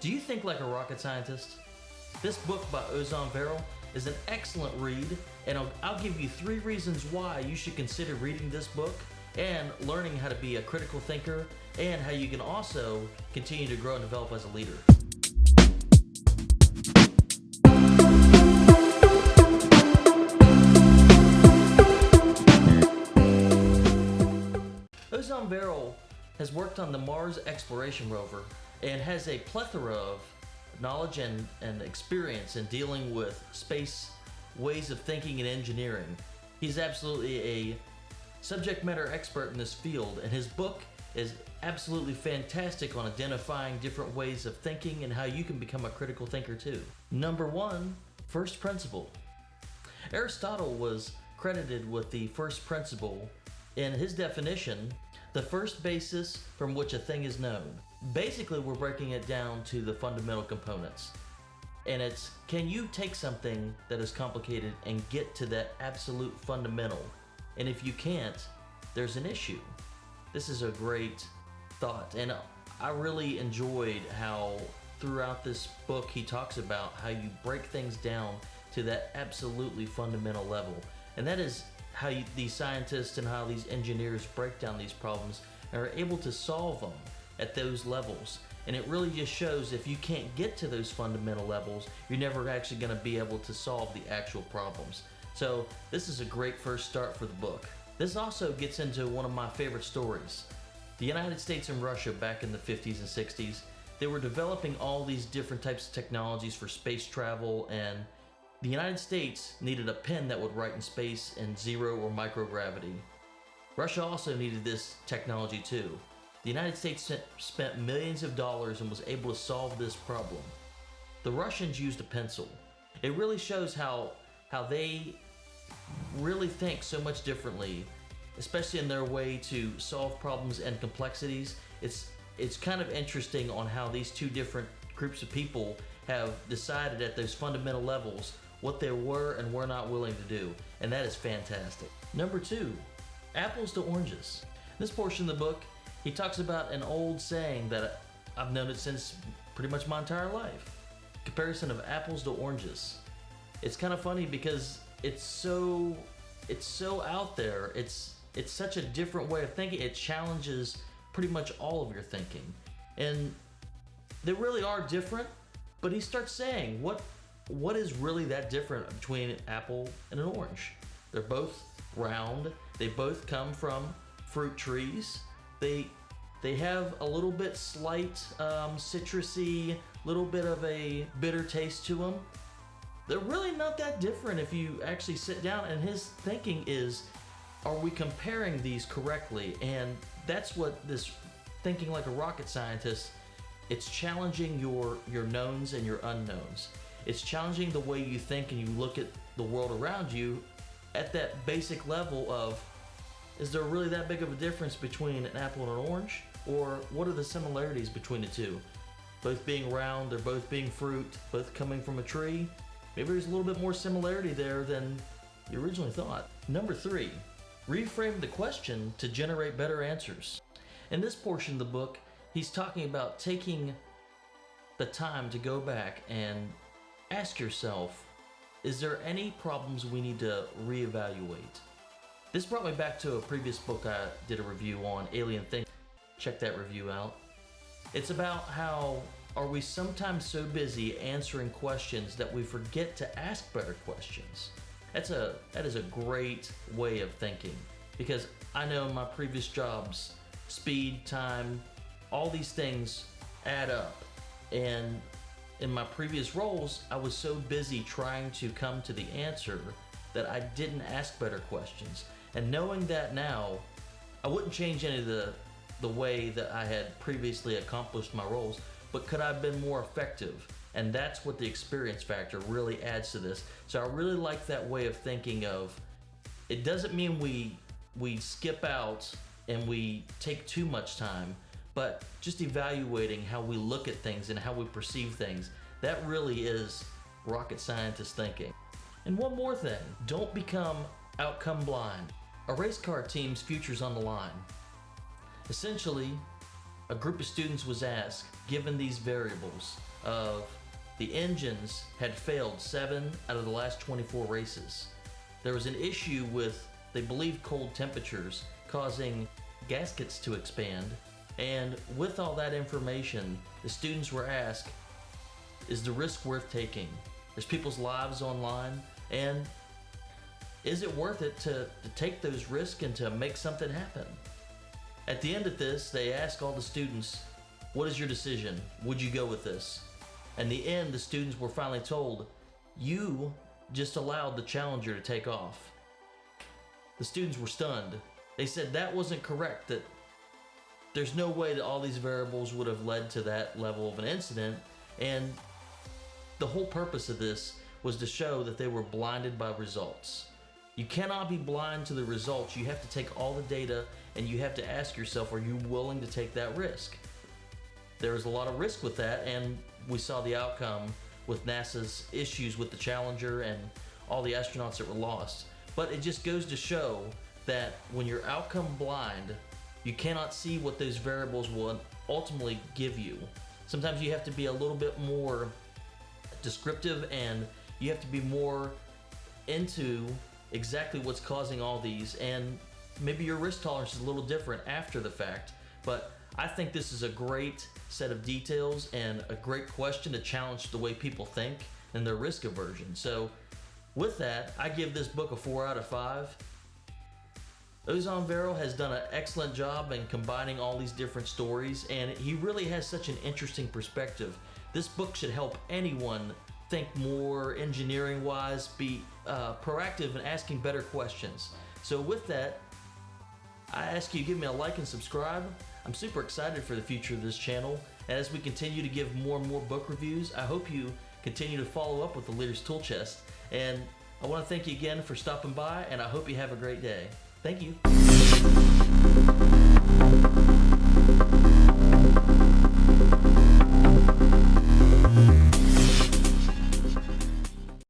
Do you think like a rocket scientist? This book by Ozan Varol is an excellent read, and I'll give you 3 reasons why you should consider reading this book and learning how to be a critical thinker and how you can also continue to grow and develop as a leader. Ozan Varol has worked on the Mars exploration rover and has a plethora of knowledge and experience in dealing with space ways of thinking and engineering. He's absolutely a subject matter expert in this field, and his book is absolutely fantastic on identifying different ways of thinking and how you can become a critical thinker too. Number 1, first principle. Aristotle was credited with the first principle. In his definition, the first basis from which a thing is known. Basically, we're breaking it down to the fundamental components. And it's, can you take something that is complicated and get to that absolute fundamental? And if you can't, there's an issue. This is a great thought. And I really enjoyed how throughout this book he talks about how you break things down to that absolutely fundamental level. And that is how these scientists and how these engineers break down these problems and are able to solve them at those levels. And it really just shows if you can't get to those fundamental levels, you're never actually going to be able to solve the actual problems. So this is a great first start for the book. This also gets into one of my favorite stories. The United States and Russia back in the 50s and 60s, they were developing all these different types of technologies for space travel, and the United States needed a pen that would write in space in zero or microgravity. Russia also needed this technology too. The United States spent millions of dollars and was able to solve this problem. The Russians used a pencil. It really shows how they really think so much differently, especially in their way to solve problems and complexities. It's kind of interesting on how these two different groups of people have decided at those fundamental levels what they were and were not willing to do, and that is fantastic. Number 2, apples to oranges. In this portion of the book, he talks about an old saying that I've known it since pretty much my entire life. Comparison of apples to oranges. It's kind of funny because it's so out there. It's such a different way of thinking. It challenges pretty much all of your thinking. And they really are different, but he starts saying, what is really that different between an apple and an orange? They're both round. They both come from fruit trees. They have a little bit slight citrusy, little bit of a bitter taste to them. They're really not that different if you actually sit down, and his thinking is, are we comparing these correctly? And that's what this thinking like a rocket scientist, it's challenging your knowns and your unknowns. It's challenging the way you think and you look at the world around you at that basic level of, is there really that big of a difference between an apple and an orange? Or what are the similarities between the two? Both being round, they're both being fruit, both coming from a tree. Maybe there's a little bit more similarity there than you originally thought. Number 3, reframe the question to generate better answers. In this portion of the book, he's talking about taking the time to go back and ask yourself, is there any problems we need to reevaluate? This brought me back to a previous book I did a review on, Alien Things. Check that review out. It's about how are we sometimes so busy answering questions that we forget to ask better questions. That is a great way of thinking, because I know in my previous jobs, speed, time, all these things add up. And in my previous roles, I was so busy trying to come to the answer that I didn't ask better questions. And knowing that now, I wouldn't change any of the way that I had previously accomplished my roles, but could I have been more effective? And that's what the experience factor really adds to this. So I really like that way of thinking of, it doesn't mean we skip out and we take too much time, but just evaluating how we look at things and how we perceive things. That really is rocket scientist thinking. And one more thing, don't become outcome blind. A race car team's future's on the line. Essentially, a group of students was asked, given these variables of the engines had failed 7 out of the last 24 races. There was an issue with, they believe, cold temperatures causing gaskets to expand. And with all that information, the students were asked, is the risk worth taking? There's people's lives online, and is it worth it to take those risks and to make something happen? At the end of this, they asked all the students, what is your decision? Would you go with this? In the end, the students were finally told, you just allowed the Challenger to take off. The students were stunned. They said that wasn't correct, that there's no way that all these variables would have led to that level of an incident, and the whole purpose of this was to show that they were blinded by results. You cannot be blind to the results. You have to take all the data and you have to ask yourself, are you willing to take that risk? There was a lot of risk with that, and we saw the outcome with NASA's issues with the Challenger and all the astronauts that were lost. But it just goes to show that when you're outcome blind, you cannot see what those variables will ultimately give you. Sometimes you have to be a little bit more descriptive, and you have to be more into exactly what's causing all these, and maybe your risk tolerance is a little different after the fact. But I think this is a great set of details and a great question to challenge the way people think and their risk aversion. So with that, I give this book a 4 out of 5. Ozan Varol has done an excellent job in combining all these different stories, and he really has such an interesting perspective. This book should help anyone think more engineering-wise, be proactive in asking better questions. So with that, I ask you to give me a like and subscribe. I'm super excited for the future of this channel, and as we continue to give more and more book reviews, I hope you continue to follow up with the Leader's Tool Chest. And I want to thank you again for stopping by, and I hope you have a great day. Thank you.